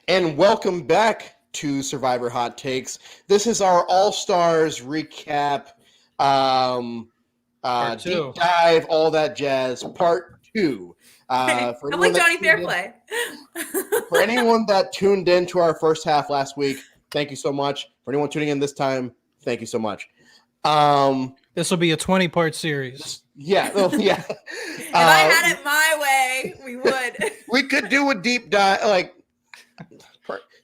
And welcome back to Survivor Hot Takes. This is our All-Stars recap, Part deep two. dive, all that jazz, part two. I'm like Johnny Fairplay. For anyone that tuned in to our first half last week, thank you so much. For anyone tuning in this time, thank you so much. This will be a 20-part series. Yeah. If I had it my way, we would. We could do a deep dive.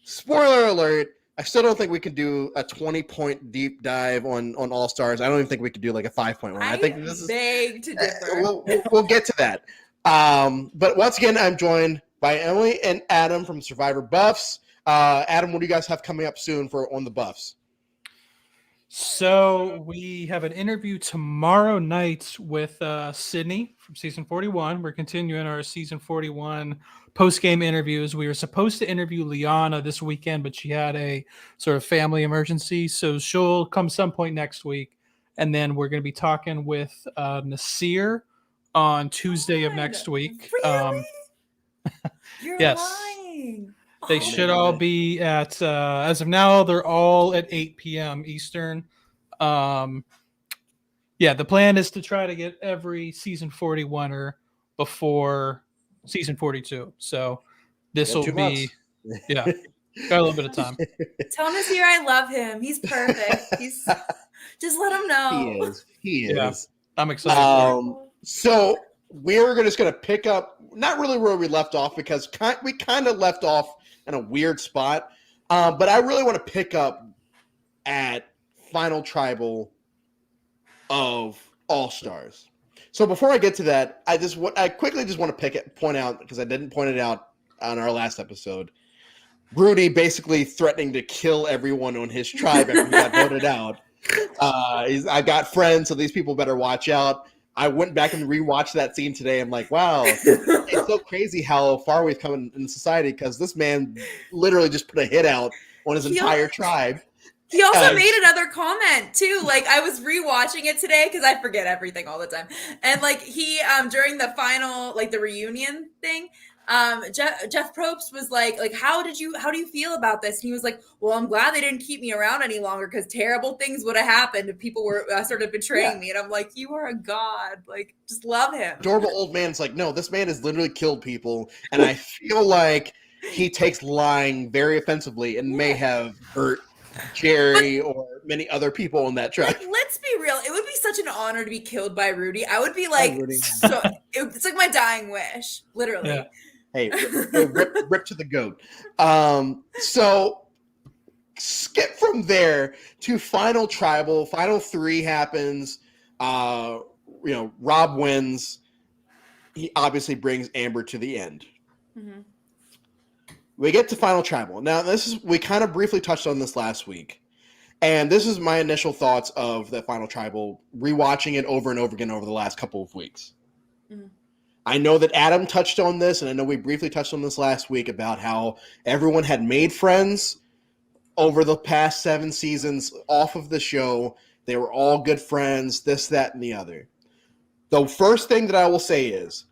Spoiler alert, I still don't think we could do a 20-point deep dive on All Stars. I don't even think we could do like a 5-point one. I think this is beg to differ. We'll get to that. But once again, I'm joined by Emily and Adam from Survivor Buffs. Adam, what do you guys have coming up soon on the Buffs? So we have an interview tomorrow night with Sydney from season 41. We're continuing our season 41 post-game interviews. We were supposed to interview Liana this weekend, but she had a sort of family emergency. So she'll come some point next week. And then we're going to be talking with Nasir on Tuesday of next week. Really? You're yes. lying. They should all be at, as of now, they're all at 8 p.m. Eastern. The plan is to try to get every season 41er before season 42. So this will be, got a little bit of time. Tell Nasir I love him. He's perfect. Just let him know. He is. I'm excited. So we're just going to pick up, not really where we left off, because we kind of left off in a weird spot. But I really want to pick up at Final Tribal of All Stars. So before I get to that, I quickly just want to point out, because I didn't point it out on our last episode, Rudy basically threatening to kill everyone on his tribe after he got voted out. I got friends, so these people better watch out. I went back and rewatched that scene today. I'm like, wow, it's so crazy how far we've come in society, because this man literally just put a hit out on his entire tribe. He also made another comment too. Like, I was rewatching it today because I forget everything all the time. And like he during the final, like the reunion thing, Jeff Probst was like how do you feel about this? And he was like, well, I'm glad they didn't keep me around any longer, because terrible things would have happened if people were sort of betraying me. And I'm like, you are a god. Like, just love him. Adorable old man's like, no, this man has literally killed people, and I feel like he takes lying very offensively and may have hurt Jerry or many other people in that tribe. Like, let's be real. It would be such an honor to be killed by Rudy. I would be like, it's like my dying wish, literally. Yeah. Hey, rip to the goat. So skip from there to Final Tribal. Final 3 happens. Rob wins. He obviously brings Amber to the end. Mm-hmm. We get to Final Tribal. Now, we kind of briefly touched on this last week. And this is my initial thoughts of the Final Tribal, rewatching it over and over again over the last couple of weeks. Mm-hmm. I know that Adam touched on this, and I know we briefly touched on this last week about how everyone had made friends over the past 7 seasons off of the show. They were all good friends, this, that, and the other. The first thing that I will say is,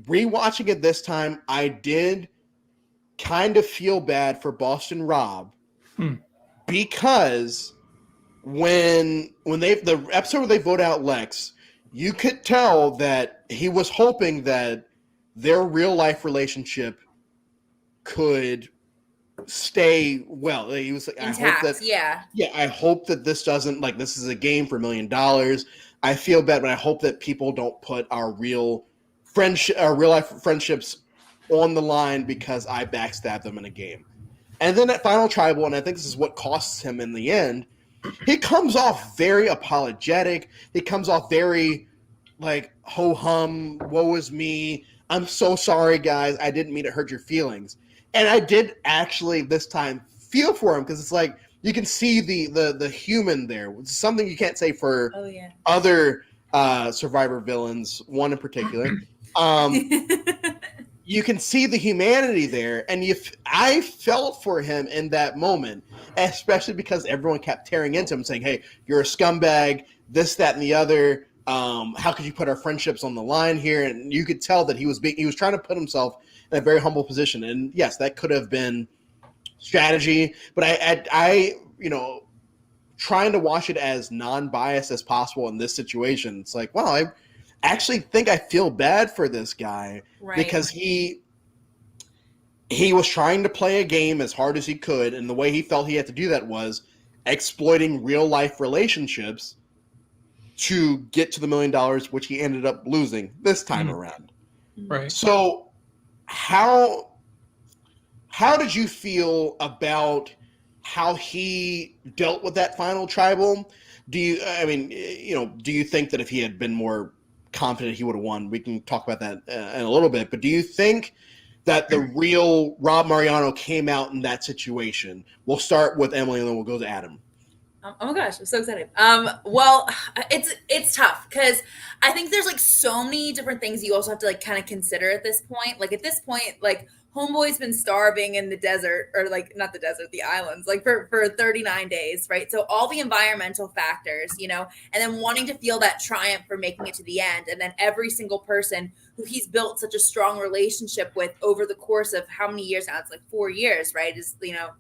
rewatching it this time, I did kind of feel bad for Boston Rob, because when the episode where they vote out Lex, you could tell that he was hoping that their real life relationship could stay well. He was like, intact, I hope that this doesn't, like, this is a game for $1 million. I feel bad, but I hope that people don't put our real life friendships on the line because I backstabbed them in a game. And then at Final Tribal, and I think this is what costs him in the end, he comes off very apologetic. He comes off very like, ho-hum, woe is me. I'm so sorry, guys. I didn't mean to hurt your feelings. And I did actually this time feel for him, because it's like you can see the human there. It's something you can't say for other Survivor villains, one in particular. You can see the humanity there, and I felt for him in that moment, especially because everyone kept tearing into him, saying, hey, you're a scumbag, this, that, and the other. How could you put our friendships on the line here? And you could tell that he was trying to put himself in a very humble position. And yes, that could have been strategy, but I trying to watch it as non-biased as possible in this situation. It's like, wow, I actually think I feel bad for this guy because he was trying to play a game as hard as he could, and the way he felt he had to do that was exploiting real life relationships to get to the $1 million, which he ended up losing this time around. Right. So how did you feel about how he dealt with that final tribal? Do you think that if he had been more confident, he would have won? We can talk about that in a little bit, but do you think that the real Rob Mariano came out in that situation? We'll start with Emily and then we'll go to Adam. Oh my gosh, I'm so excited. Well, it's tough because I think there's like so many different things you also have to like kind of consider at this point. Like at this point, like Homeboy's been starving in the desert, or like not the desert, the islands, like for 39 days, right? So all the environmental factors, and then wanting to feel that triumph for making it to the end, and then every single person who he's built such a strong relationship with over the course of how many years now? It's like 4 years, right? Is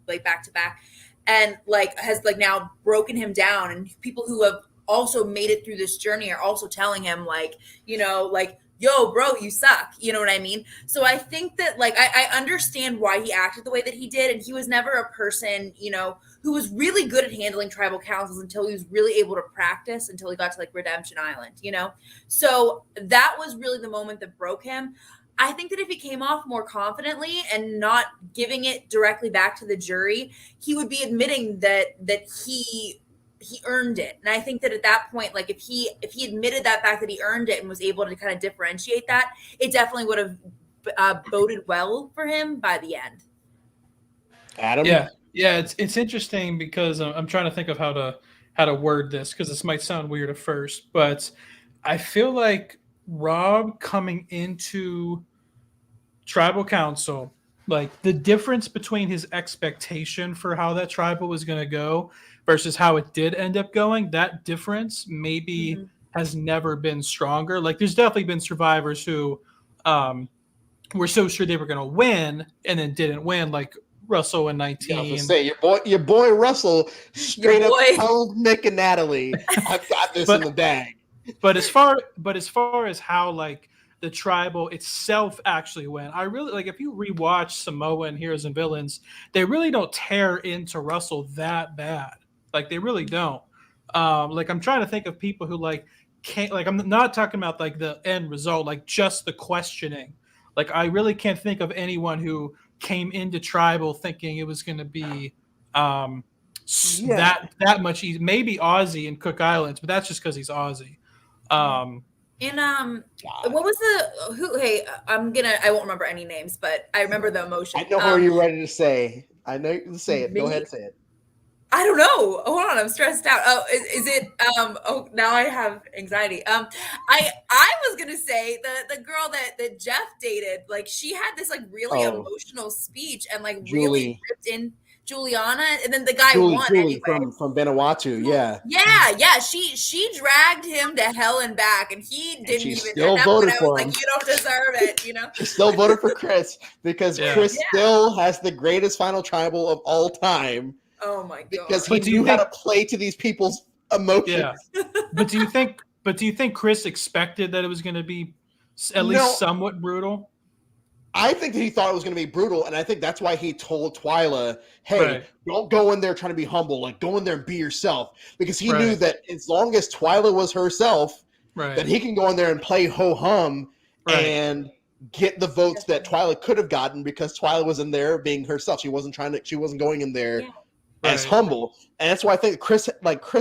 like back to back. And like has like now broken him down, and people who have also made it through this journey are also telling him like, like, yo, bro, you suck. You know what I mean? So I think that like, I understand why he acted the way that he did. And he was never a person, who was really good at handling tribal councils until he was really able to practice until he got to like Redemption Island, So that was really the moment that broke him. I think that if he came off more confidently and not giving it directly back to the jury, he would be admitting that he earned it. And I think that at that point, like if he admitted that fact that he earned it and was able to kind of differentiate that, it definitely would have boded well for him by the end. Adam? Yeah, it's interesting because I'm trying to think of how to word this, because this might sound weird at first, but I feel like Rob coming into tribal council, like the difference between his expectation for how that tribal was going to go versus how it did end up going, that difference maybe has never been stronger. Like there's definitely been survivors who were so sure they were going to win and then didn't win, like Russell in 19. I was gonna say your boy Russell straight up told Nick and Natalie, "I've got this in the bag." But as far as how like the tribal itself actually went, I really like if you rewatch Samoa and Heroes and Villains, they really don't tear into Russell that bad. Like they really don't. Like I'm trying to think of people who like can't, like I'm not talking about like the end result, like just the questioning. Like I really can't think of anyone who came into tribal thinking it was going to be that much easy. Maybe Aussie and Cook Islands, but that's just because he's Aussie. And what was I won't remember any names, but I remember the emotion. I know who you're ready to say. I know you can say it. Go ahead and say it. I don't know. Hold on, I'm stressed out. Oh, is it oh, now I have anxiety. I was gonna say the girl that Jeff dated, like she had this like really emotional speech and like really ripped in Juliana, and then the guy won Julie anyway. from Vanuatu, yeah. Yeah. She dragged him to hell and back, and he didn't even. Still voted for him. Like, you don't deserve it, She still voted for Chris because Chris still has the greatest final tribal of all time. Oh my god! Because he knew how to play to these people's emotions. Yeah. But do you think Chris expected that it was going to be at least somewhat brutal? I think that he thought it was going to be brutal, and I think that's why he told Twyla, hey, don't go in there trying to be humble. Like, go in there and be yourself. Because he knew that as long as Twyla was herself, that he can go in there and play ho-hum and get the votes that Twyla could have gotten because Twyla was in there being herself. She wasn't going in there as humble. And that's why I think Chris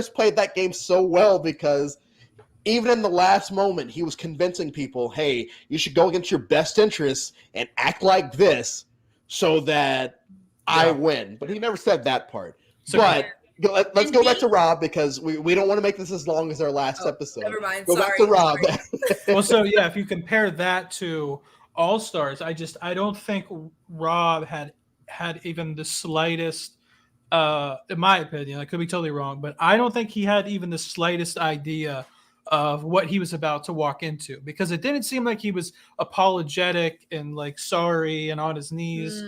played that game so well, because even in the last moment, he was convincing people, hey, you should go against your best interests and act like this so that I win. But he never said that part. So, but let's go back to Rob, because we don't want to make this as long as our last episode. Never mind. Go back to Rob. Well, so yeah, if you compare that to All-Stars, I don't think Rob had even the slightest, in my opinion, I could be totally wrong, but I don't think he had even the slightest idea of what he was about to walk into, because it didn't seem like he was apologetic and like sorry and on his knees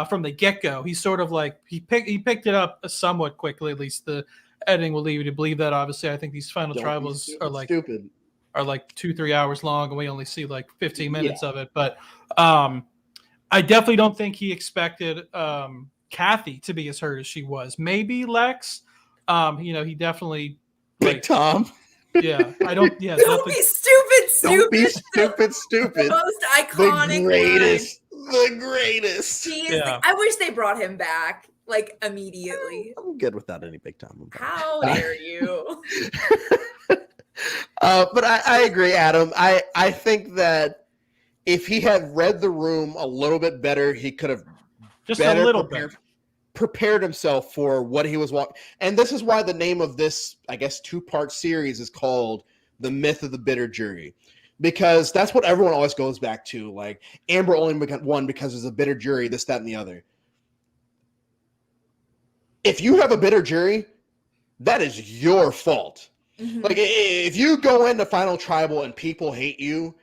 from the get-go. He's sort of like he picked it up somewhat quickly. At least the editing will lead you to believe that. Obviously, I think these final tribals are like stupid. Are like 2-3 hours long, and we only see like 15 minutes of it. But I definitely don't think he expected Kathy to be as hurt as she was. Maybe Lex. He definitely Big Tom. Yeah, I don't. Yeah, don't be stupid. Don't be stupid. Most iconic. The greatest. I wish they brought him back like immediately. I'm good without any Big Tom. How dare you? But I agree, Adam. I think that if he had read the room a little bit better, he could have prepared himself for what he was walking. And this is why the name of this, I guess, 2-part series is called The Myth of the Bitter Jury, because that's what everyone always goes back to. Like, Amber only won because there's a bitter jury, this, that, and the other. If you have a bitter jury, that is your fault. Like, if you go into Final Tribal and people hate you,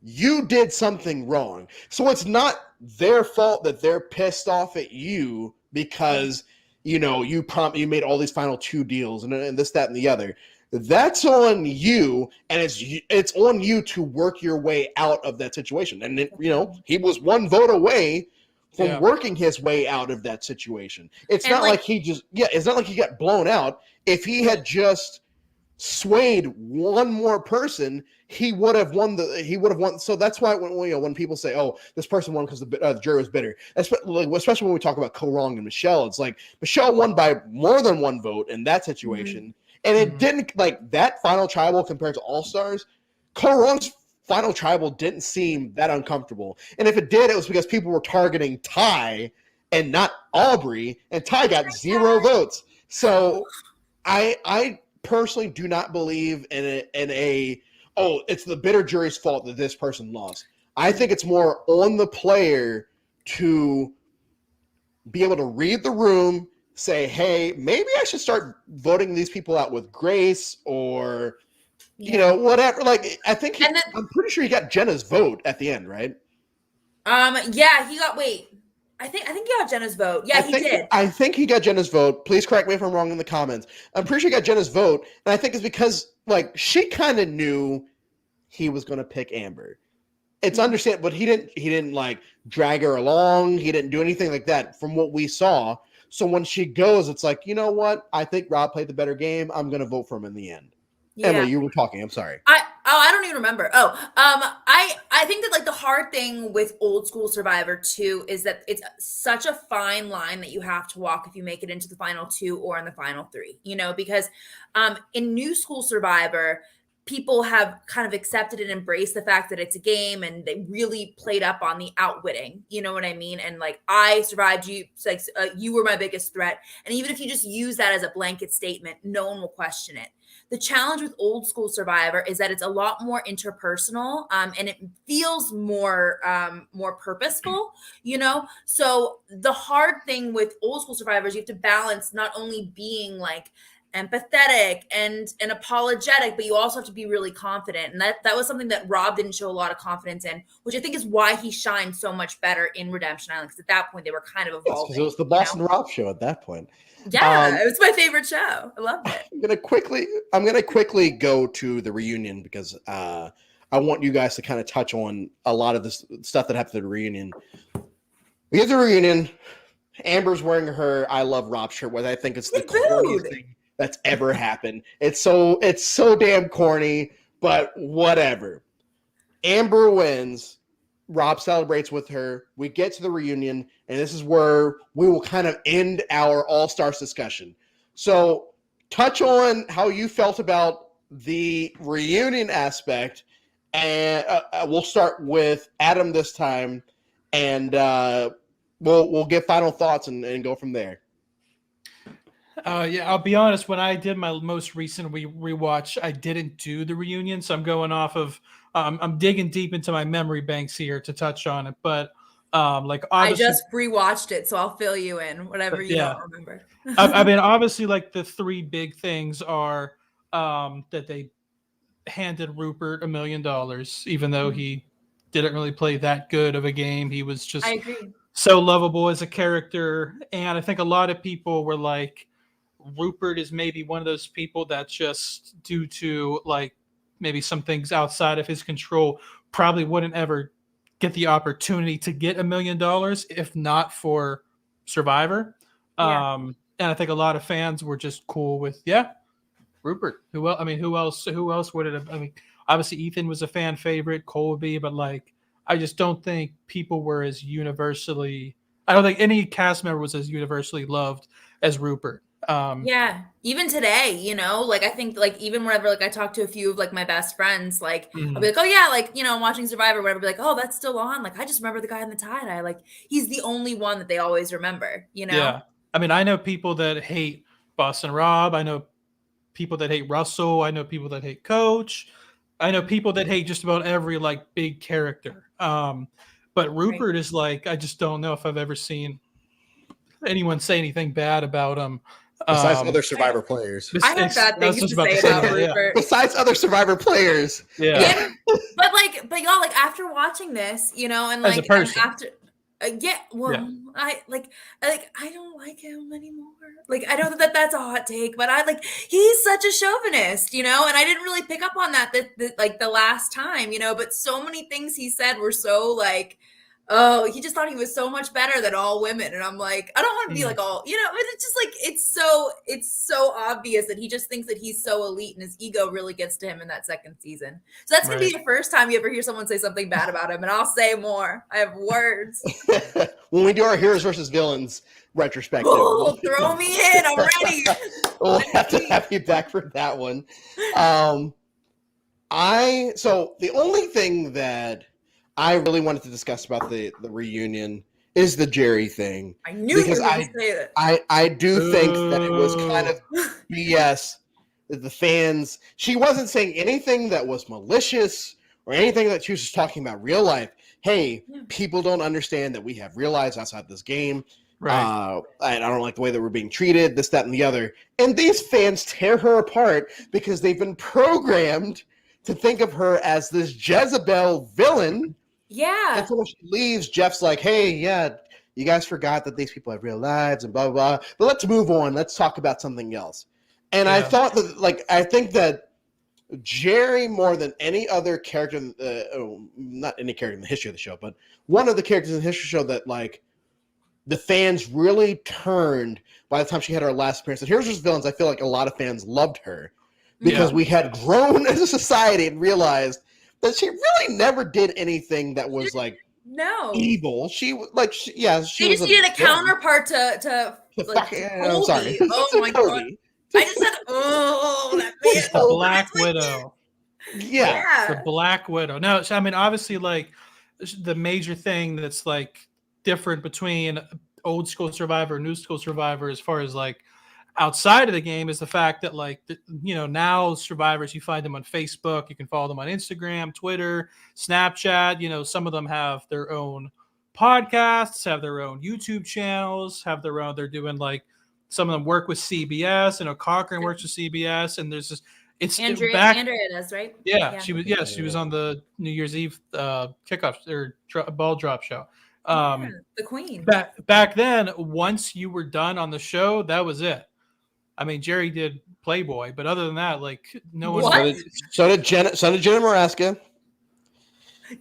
you did something wrong. So it's not their fault that they're pissed off at you because, you made all these final 2 deals and this, that, and the other. That's on you, and it's on you to work your way out of that situation. And, he was 1 vote away from working his way out of that situation. It's not like he got blown out. If he had just swayed one more person, he would have won. So that's why when people say, "Oh, this person won because the jury was bitter," especially when we talk about Ko-Rong and Michelle, it's like Michelle won by more than 1 vote in that situation, and it didn't like that final tribal compared to All Stars. Ko-Rong's final tribal didn't seem that uncomfortable, and if it did, it was because people were targeting Ty and not Aubrey, and Ty got 0 votes. So I personally do not believe in it's the bitter jury's fault that this person lost. I think it's more on the player to be able to read the room, say, hey, maybe I should start voting these people out with grace or, whatever. Like, I think I'm pretty sure he got Jenna's vote at the end, right? Yeah, he got, I think he got Jenna's vote. Yeah, he did. I think he got Jenna's vote. Please correct me if I'm wrong in the comments. I'm pretty sure he got Jenna's vote, and I think it's because she kind of knew he was going to pick Amber. It's understandable, but he didn't drag her along. He didn't do anything like that from what we saw. So when she goes, it's like, you know what? I think Rob played the better game. I'm going to vote for him in the end. Yeah. Emily, you were talking. I'm sorry. I don't even remember. I think that the hard thing with old school Survivor 2 is that it's such a fine line that you have to walk if you make it into the final 2 or in the final 3, because in new school Survivor, people have kind of accepted and embraced the fact that it's a game, and they really played up on the outwitting. You know what I mean? And I survived you. You were my biggest threat. And even if you just use that as a blanket statement, no one will question it. The challenge with old school Survivor is that it's a lot more interpersonal, and it feels more purposeful, So the hard thing with old school Survivors, you have to balance not only being empathetic and apologetic, but you also have to be really confident. And that was something that Rob didn't show a lot of confidence in, which I think is why he shined so much better in Redemption Island, because at that point they were kind of evolving. Because it was the Boston Rob show at that point. Yeah, it was my favorite show. I loved it. I'm gonna quickly go to the reunion because I want you guys to kind of touch on a lot of this stuff that happened at the reunion. We get the reunion. Amber's wearing her "I Love Rob" shirt, which I think it's the corniest thing that's ever happened. It's so damn corny, but whatever. Amber wins. Rob celebrates with her. We get to the reunion, and this is where we will kind of end our All-Stars discussion. So touch on how you felt about the reunion aspect, and we'll start with Adam this time, and we'll get final thoughts and go from there. I'll be honest. When I did my most recent rewatch, I didn't do the reunion, so I'm going off of. I'm digging deep into my memory banks here to touch on it, but I just rewatched it, so I'll fill you in whatever you don't remember. I mean, obviously, the 3 big things are that handed Rupert $1 million, even though he didn't really play that good of a game. He was I just agree. so lovable as a character. And I think a lot of people were like, Rupert is maybe one of those people that just due to like maybe some things outside of his control probably wouldn't ever get the opportunity to get $1 million if not for Survivor. Yeah. And I think a lot of fans were just cool with, yeah, Rupert. Who else? I mean, who else? Who else would it have? I mean, obviously Ethan was a fan favorite, Colby, but like, I just don't think people were as universally. I don't think any cast member was as universally loved as Rupert. Yeah, even today, like I think like even whenever like I talk to a few of like my best friends, like I'll be like, oh yeah, like I'm watching Survivor, whatever. Be like, oh, that's still on. Like I just remember the guy in the tie dye. Like he's the only one that they always remember. Yeah, I mean, I know people that hate Boston Rob. I know people that hate Russell. I know people that hate Coach. I know people that hate just about every like big character. But Rupert is like, I just don't know if I've ever seen anyone say anything bad about him. Besides other Survivor players. I have bad things to say about Rupert. Besides other Survivor players. Yeah. But y'all, like after watching this, and like as a person. after I don't like him anymore. Like I know that's a hot take, but he's such a chauvinist, and I didn't really pick up on that like the last time, but so many things he said were so like, oh, he just thought he was so much better than all women. And I'm like, I don't want to be like all, but it's just like, it's so obvious that he just thinks that he's so elite and his ego really gets to him in that second season. So that's going to be the first time you ever hear someone say something bad about him. And I'll say more. I have words. When we do our heroes versus villains retrospective. Oh, throw me in. I'm ready. We'll have to have you back for that one. So the only thing that I really wanted to discuss about the reunion is the Jerry thing. I knew you were going to say that. I do think that it was kind of BS that the fans, she wasn't saying anything that was malicious or anything that she was just talking about real life. Hey, people don't understand that we have real lives outside this game. Right. I don't like the way that we're being treated, this, that, and the other. And these fans tear her apart because they've been programmed to think of her as this Jezebel villain. Yeah. And so when she leaves, Jeff's like, hey, yeah, you guys forgot that these people have real lives and blah, blah, blah. But let's move on. Let's talk about something else. And I thought that, I think that Jerry, more than any other character, not any character in the history of the show, but one of the characters in the history of the show that, the fans really turned by the time she had her last appearance. And Heroes vs. Villains, I feel like a lot of fans loved her because we had grown as a society and realized that she really never did anything that was evil. She she just needed a counterpart to I'm sorry. Oh my god! I just said, oh, that She's the Black Widow. Yeah, the Black Widow. No, I mean obviously the major thing that's different between old school Survivor, new school Survivor, as far as outside of the game is the fact that now survivors, you find them on Facebook, you can follow them on Instagram, Twitter, Snapchat, some of them have their own podcasts, have their own YouTube channels, have their own, they're doing some of them work with CBS, Cochran works with CBS, and there's this Andrea does, right? Yeah, she was on the New Year's Eve kickoff or ball drop show. The queen. Back then, once you were done on the show, that was it. I mean, Jerry did Playboy, but other than that, no one. What? So did Jenna Maraska.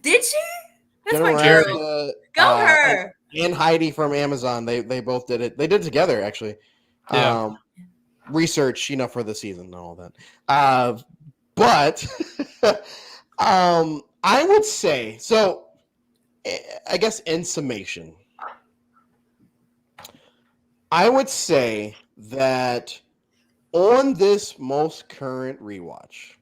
Did she? That's Jenna my girl. Go her. And Heidi from Amazon. They both did it. They did it together, actually. Yeah. Research, for the season and all that. But I would say so. I guess in summation, I would say that on this most current rewatch,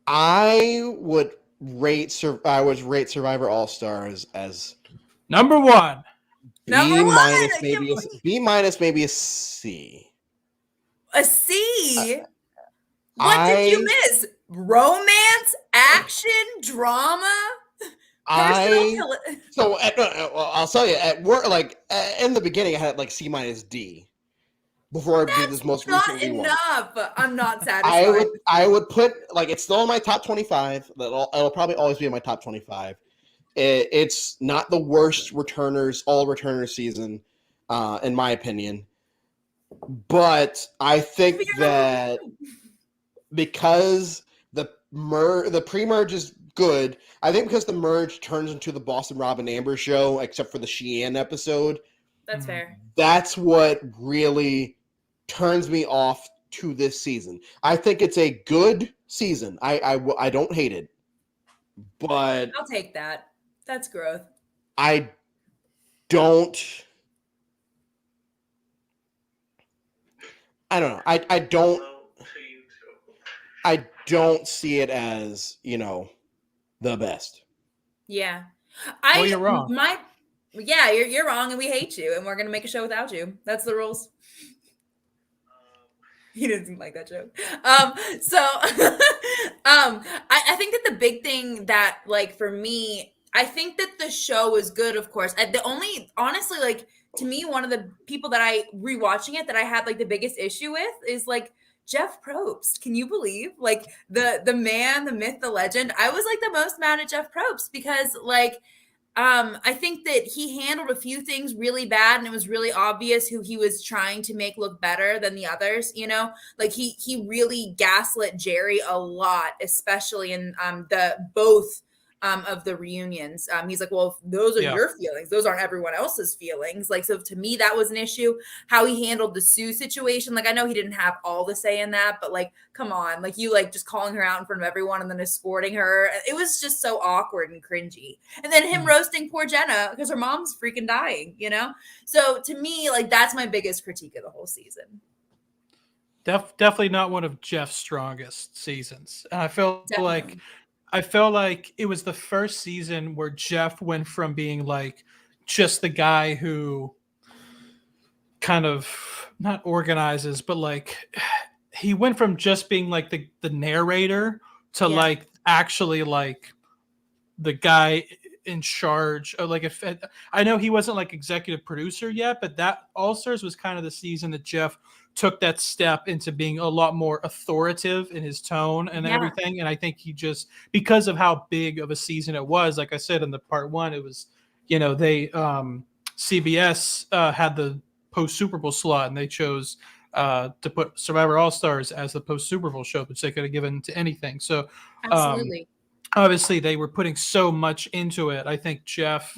I would rate Survivor All Stars as number one. B minus, maybe a C. A C. What did you miss? Romance, action, drama. I'll tell you, at work, in the beginning, I had C minus D. before I do this most recent rewatch. Enough. I'm not satisfied. I would put, like, it's still in my top 25. It'll probably always be in my top 25. It's not the worst all returner season, in my opinion. But I think that because the pre-merge is good, I think because the merge turns into the Boston Rob and Amber show, except for the Sheehan episode. That's fair. That's what really turns me off to this season. I think it's a good season. I don't hate it, but I'll take that. That's growth. I don't know. I don't see it as, the best. Yeah. Well, you're wrong. You're wrong, and we hate you, and we're gonna make a show without you. That's the rules. He doesn't like that joke. I think that the big thing that, like, for me, I think that the show is good, of course. Honestly, like, to me, one of the people that I rewatching it that I had like the biggest issue with is like Jeff Probst. Can you believe, like, the man, the myth, the legend? I was like the most mad at Jeff Probst because, like, I think that he handled a few things really bad, and it was really obvious who he was trying to make look better than the others. Like he really gaslit Jerry a lot, especially in the both of the reunions. He's like, well, if those are your feelings, those aren't everyone else's feelings. Like, so to me, that was an issue. How he handled the Sue situation. Like, I know he didn't have all the say in that, but like, come on, like, you like just calling her out in front of everyone and then escorting her. It was just so awkward and cringy. And then him roasting poor Jenna because her mom's freaking dying, So to me, like, that's my biggest critique of the whole season. Definitely not one of Jeff's strongest seasons. And I feel like it was the first season where Jeff went from being like just the guy who kind of not organizes, but like he went from just being like the narrator to like actually like the guy in charge of, like, if I know he wasn't like executive producer yet, but that All Stars was kind of the season that Jeff took that step into being a lot more authoritative in his tone and everything. And I think he just, because of how big of a season it was, like I said in the part one, it was, they CBS had the post Super Bowl slot, and they chose to put Survivor All Stars as the post Super Bowl show, which they could have given to anything. So absolutely. Obviously they were putting so much into it. I think Jeff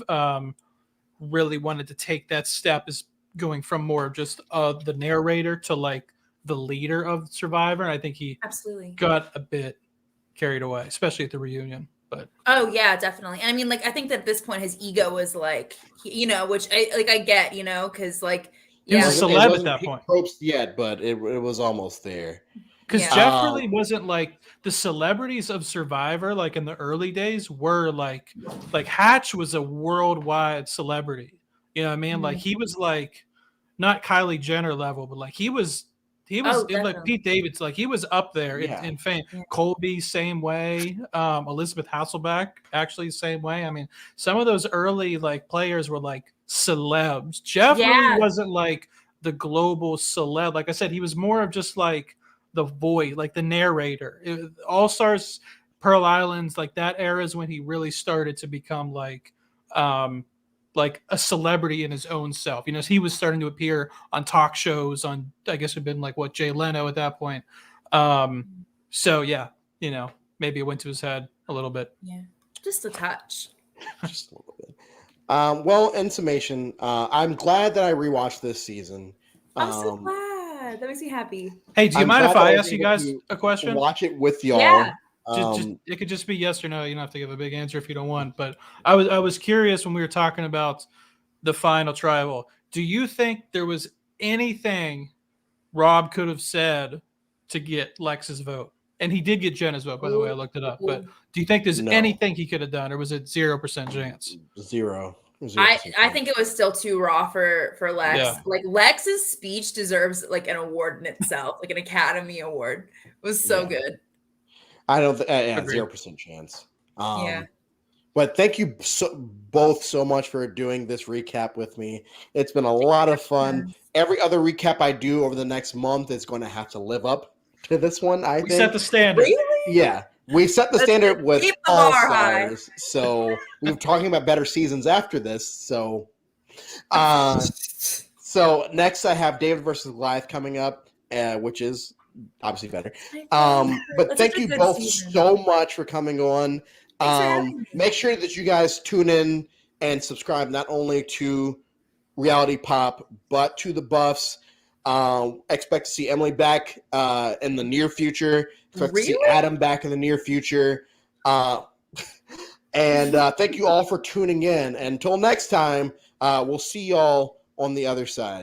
really wanted to take that step, as going from more of just the narrator to like the leader of Survivor. And I think he got a bit carried away, especially at the reunion. But oh yeah, definitely. And I mean, like, I think that at this point his ego was like, which I get, because like, he was a celeb at that point. Probst yet, but it was almost there. Because Jeff really wasn't like the celebrities of Survivor, like in the early days, were like Hatch was a worldwide celebrity. You know what I mean? Mm-hmm. Like he was like not Kylie Jenner level, but like he was like Pete Davidson, like he was up there in fame. Yeah. Colby, same way. Elizabeth Hasselbeck, actually same way. I mean, some of those early like players were like celebs. Jeff really wasn't like the global celeb. Like I said, he was more of just like the voice, like the narrator. All Stars, Pearl Islands, like that era is when he really started to become like a celebrity in his own self. He was starting to appear on talk shows on, I guess it'd been like Jay Leno at that point. So yeah, maybe it went to his head a little bit. Yeah, just a touch. Just a little bit. Well, in summation, I'm glad that I rewatched this season. I'm so glad. That makes me happy. Hey, do you mind if I ask you guys a question? Watch it with y'all. Yeah. It could just be yes or no. You don't have to give a big answer if you don't want. But I was curious when we were talking about the final tribal. Do you think there was anything Rob could have said to get Lex's vote? And he did get Jenna's vote, by the way. I looked it up. But do you think there's anything he could have done, or was it 0% chance? Zero. I think it was still too raw for Lex. Yeah. Like, Lex's speech deserves like an award in itself, like an Academy Award. It was so good. I don't think 0% chance. But thank you both so much for doing this recap with me. It's been a lot of fun. Every other recap I do over the next month is going to have to live up to this one, I think. We set the standard. Really? Yeah. We set the standard with keep the all bar high. stars. So we were talking about better seasons after this. So so next I have David versus Goliath coming up, which is obviously better. But thank you both so much for coming on. Make sure that you guys tune in and subscribe not only to Reality Pop, but to the Buffs. Expect to see Emily back in the near future. Expect to see Adam back in the near future. And thank you all for tuning in. Until next time, we'll see y'all on the other side.